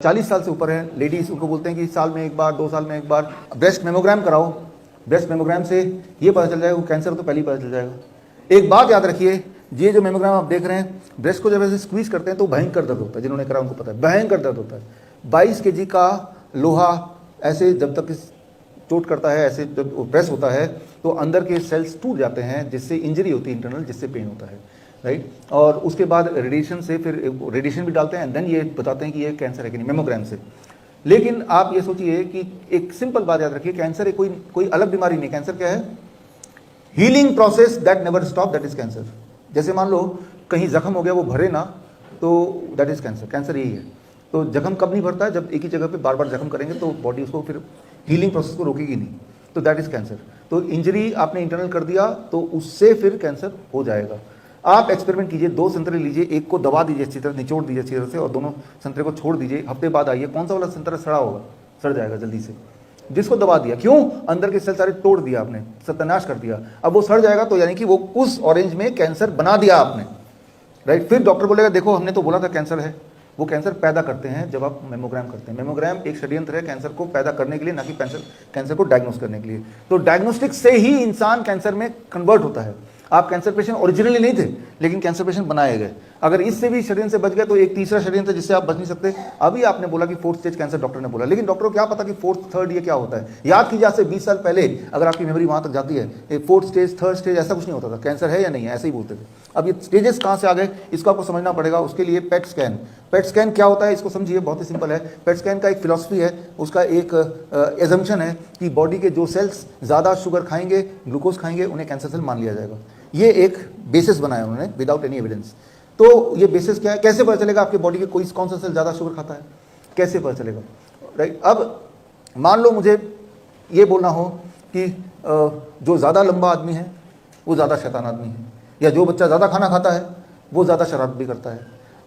40 साल से ऊपर है लेडीज, उनको बोलते हैं कि साल में एक बार 2 साल में एक बार ब्रेस्ट मेमोग्राम कराओ। ब्रेस्ट मेमोग्राम से ये पता चल जाएगा वो कैंसर तो पहले ही पता चल जाएगा। एक बात याद रखिए, ये जो मेमोग्राम आप देख रहे हैं, ब्रेस्ट को जब ऐसे स्क्वीज करते हैं तो भयंकर दर्द होता है। जिन्होंने करा उनको पता है भयंकर दर्द होता है। 22 kg का लोहा ऐसे जब तक चोट करता है, ऐसे जब प्रेस होता है तो अंदर के सेल्स टूट जाते हैं, जिससे इंजरी होती है इंटरनल, जिससे पेन होता है, राइट। और उसके बाद रेडिएशन से, फिर रेडिएशन भी डालते हैं, देन ये बताते हैं कि ये कैंसर है कि नहीं मेमोग्राम से। लेकिन आप ये सोचिए कि एक सिंपल बात याद रखिए, कैंसर एक कोई अलग बीमारी नहीं। कैंसर क्या है? Healing process that never stop, that is cancer. जैसे मान लो कहीं जख्म हो गया, वो भरे ना, तो दैट इज कैंसर। कैंसर यही है। तो जख्म कब नहीं भरता है? जब एक ही जगह पे बार बार जख्म करेंगे तो बॉडी उसको फिर हीलिंग प्रोसेस को रोकेगी नहीं, तो दैट इज कैंसर। तो इंजरी आपने इंटरनल कर दिया तो उससे फिर कैंसर हो जाएगा। आप एक्सपेरिमेंट कीजिए, 2 संतरे लीजिए, एक को दबा दीजिए अच्छी तरह, निचोड़ दीजिए अच्छी तरह से, और दोनों संतरे को छोड़ दीजिए। हफ्ते बाद आइए, कौन सा वाला संतरा सड़ा होगा? सड़ जाएगा जल्दी से। जिसको दबा दिया, क्यों? अंदर के सेल सारे तोड़ दिया आपने, सत्यानाश कर दिया। अब वो सड़ जाएगा तो यानी कि वो उस ऑरेंज में कैंसर बना दिया आपने, राइट। फिर डॉक्टर बोलेगा देखो हमने तो बोला था कैंसर है। वो कैंसर पैदा करते हैं जब आप मेमोग्राम करते हैं। मेमोग्राम एक षड्यंत्र है कैंसर को पैदा करने के लिए, ना कि कैंसर को डायग्नोस करने के लिए। तो डायग्नोस्टिक से ही इंसान कैंसर में कन्वर्ट होता है। आप कैंसर पेशेंट ओरिजिनली नहीं थे, लेकिन कैंसर पेशेंट बनाए गए। अगर इससे भी षड्यंत्र से बच गए तो एक तीसरा षड्यंत्र जिससे आप बच नहीं सकते। अभी आपने बोला कि 4th स्टेज कैंसर डॉक्टर ने बोला, लेकिन डॉक्टर को क्या पता कि 4th 3rd ये क्या होता है? याद कीजिए, आज से 20 साल पहले अगर आपकी मेमोरी वहां तक जाती है, 4th स्टेज 3rd स्टेज ऐसा कुछ नहीं होता था। कैंसर है या नहीं है ऐसे ही बोलते थे। अब ये स्टेजेस कहाँ से आ गए इसको आपको समझना पड़ेगा। उसके लिए पेट स्कैन। पेट स्कैन क्या होता है इसको समझिए, बहुत ही सिंपल है। पेट स्कैन का एक फिलॉसफी है, उसका एक एजम्पशन है कि बॉडी के जो सेल्स ज़्यादा शुगर खाएंगे, ग्लूकोज खाएंगे, उन्हें कैंसर सेल मान लिया जाएगा। ये एक बेसिस बनाया उन्होंने विदाउट एनी एविडेंस। तो ये बेसिस क्या है? कैसे पता चलेगा आपके बॉडी के कौन सा सेल ज़्यादा शुगर खाता है? कैसे पता चलेगा, राइट। अब मान लो मुझे ये बोलना हो कि जो ज़्यादा लंबा आदमी है वो ज़्यादा शैतान आदमी है, या जो बच्चा ज़्यादा खाना खाता है वो ज़्यादा शरारत भी करता है।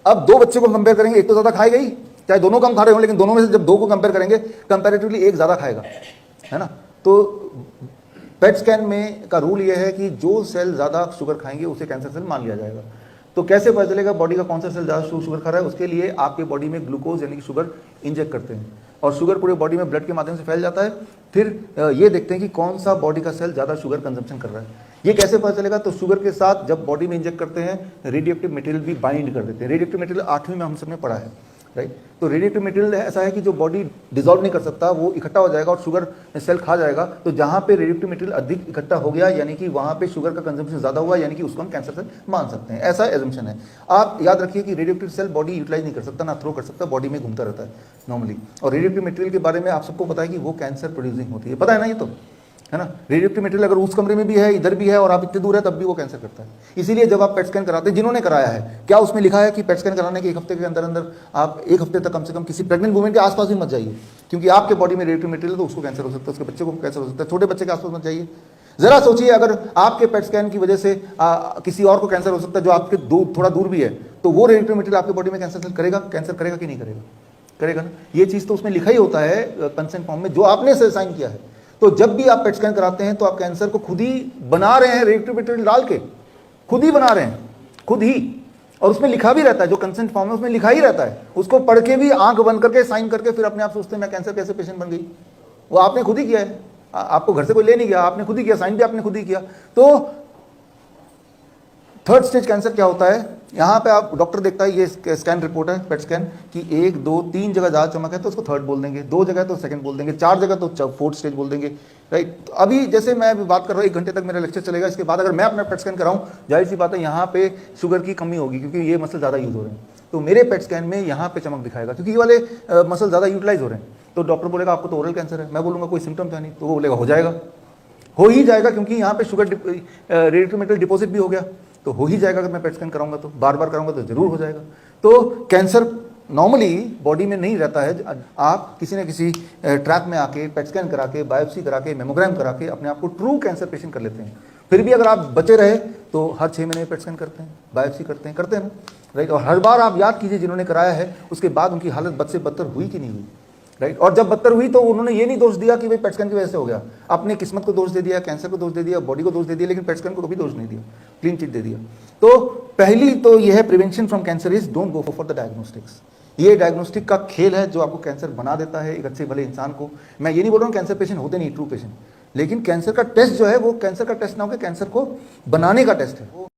अब 2 बच्चे को कंपेयर करेंगे, एक तो ज़्यादा खाएगा ही, चाहे दोनों कम खा रहे हो, लेकिन दोनों में से जब 2 को कंपेयर करेंगे कंपेरेटिवली एक ज़्यादा खाएगा, है ना। तो पेट स्कैन में का रूल ये है कि जो सेल ज़्यादा शुगर खाएंगे उसे कैंसर सेल मान लिया जाएगा। तो कैसे पता चलेगा बॉडी का कौन सा सेल ज़्यादा शुगर खा रहा है? उसके लिए आपके बॉडी में ग्लूकोज यानी कि शुगर इंजेक्ट करते हैं, और शुगर पूरे बॉडी में ब्लड के माध्यम से फैल जाता है। फिर ये देखते हैं कि कौन सा बॉडी का सेल ज़्यादा शुगर कंजम्पशन कर रहा है। ये कैसे पता चलेगा? तो शुगर के साथ जब बॉडी में इंजेक्ट करते हैं, रेडियोएक्टिव मटेरियल भी बाइंड कर देते हैं। रेडियोएक्टिव मटेरियल 8वीं में हम सबने पढ़ा है, राइट। तो रेडियोएक्टिव मटेरियल ऐसा है कि जो बॉडी डिसॉल्व नहीं कर सकता, वो इकट्ठा हो जाएगा और शुगर सेल खा जाएगा। तो जहाँ पे रेडियोएक्टिव मटेरियल अधिक इकट्ठा हो गया, यानी कि वहाँ पे शुगर का कंजम्पशन ज़्यादा हुआ, यानी कि उसको हम कैंसर सेल मान सकते हैं। ऐसा एजम्पशन है। आप याद रखिए कि रेडियोएक्टिव सेल बॉडी यूटिलाइज नहीं कर सकता, ना थ्रो कर सकता, बॉडी में घूमता रहता है नॉर्मली। और रेडियोएक्टिव मटेरियल के बारे में आप सबको पता है कि वो कैंसर प्रोड्यूसिंग होती है, पता है ना ये तो, है ना। रेडियोएक्टिव मटेरियल अगर उस कमरे में भी है, इधर भी है, और आप इतने दूर है तब भी वो कैंसर करता है। इसीलिए जब आप पेट स्कैन कराते हैं, जिन्होंने कराया है, क्या उसमें लिखा है कि पेट स्कैन कराने के 1 हफ्ते के अंदर अंदर आप 1 हफ्ते तक कम से कम किसी प्रेग्नेंट वुमेन के आसपास भी मत जाइए, क्योंकि आपके बॉडी में रेडियोएक्टिव मटेरियल तो उसको कैंसर हो सकता है, उसके बच्चे को कैंसर हो सकता है। छोटे बच्चे के आसपास मत जाइए। जरा सोचिए, अगर आपके पेट स्कैन की वजह से किसी और को कैंसर हो सकता है जो आपके थोड़ा दूर भी है, तो वो रेडियोएक्टिव मटेरियल आपके बॉडी में कैंसर करेगा कि नहीं करेगा? करेगा ना। ये चीज़ तो उसमें लिखा ही होता है कंसेंट फॉर्म में, जो आपने साइन किया है। तो जब भी आप पेट स्कैन कराते हैं तो आप कैंसर को खुद ही बना रहे हैं, रेडियोएक्टिव मटेरियल डाल के खुद ही बना रहे हैं, खुद ही। और उसमें लिखा भी रहता है, जो कंसेंट फॉर्म है उसमें लिखा ही रहता है। उसको पढ़ के भी आंख बंद करके साइन करके फिर अपने आप सोचते हैं मैं कैंसर कैसे पेशेंट बन गई। वो आपने खुद ही किया है, आपको घर से कोई ले नहीं गया, आपने खुद ही किया, साइन भी आपने खुद ही किया। तो 3rd स्टेज कैंसर क्या होता है? यहाँ पे आप डॉक्टर देखता है, ये स्कैन रिपोर्ट है पेट स्कैन की, 1 2 3 जगह ज़्यादा चमक है तो उसको 3rd बोल देंगे, 2 जगह तो 2nd बोल देंगे, 4 जगह तो 4th स्टेज बोल देंगे, राइट। तो अभी जैसे मैं बात कर रहा हूँ, 1 घंटे तक मेरा लेक्चर चलेगा। इसके बाद अगर मैं अपना पेट स्कैन कराऊँ, जाहिर सी बात है यहाँ पे शुगर की कमी होगी, क्योंकि ये मसल ज़्यादा यूज़ हो रहे हैं। तो मेरे पेट स्कैन में यहाँ पे चमक दिखाएगा, क्योंकि ये वाले मसल ज़्यादा यूटिलाइज हो रहे हैं। तो डॉक्टर बोलेगा आपको तो ओरल कैंसर है। मैं बोलूँगा कोई सिम्टम था नहीं, तो वो बोलेगा हो ही जाएगा, क्योंकि यहाँ पे शुगर रेडियोएक्टिव मटेरियल डिपॉजिट भी हो गया, तो हो ही जाएगा। अगर मैं पेट स्कैन कराऊंगा तो बार बार कराऊंगा तो जरूर हो जाएगा। तो कैंसर नॉर्मली बॉडी में नहीं रहता है। आप किसी न किसी ट्रैक में आके पेट स्कैन करा के, बायोप्सी करा के, मेमोग्राम करा के अपने आप को ट्रू कैंसर पेशेंट कर लेते हैं। फिर भी अगर आप बचे रहे तो हर 6 महीने में पेट स्कैन करते हैं, बायोप्सी करते हैं ना, राइट। और हर बार आप याद कीजिए जिन्होंने कराया है उसके बाद उनकी हालत बद से बदतर हुई कि नहीं हुई, राइट। और जब बदतर हुई तो उन्होंने ये नहीं दोष दिया कि भाई पेट स्कैन की वजह से हो गया, अपनी किस्मत को दोष दे दिया, कैंसर को दोष दे दिया, बॉडी को दोष दे दिया, लेकिन पेट स्कैन को कभी दोष नहीं दिया, क्लीन चिट दे दिया। तो पहली तो यह है prevention from cancer is don't go for the diagnostics. ये डायग्नोस्टिक का खेल है जो आपको कैंसर बना देता है एक अच्छे भले इंसान को। मैं ये नहीं बोल रहा हूँ कैंसर पेशेंट होते नहीं ट्रू पेशेंट, लेकिन कैंसर का टेस्ट जो है वो कैंसर का टेस्ट ना होकर कैंसर को बनाने का टेस्ट है।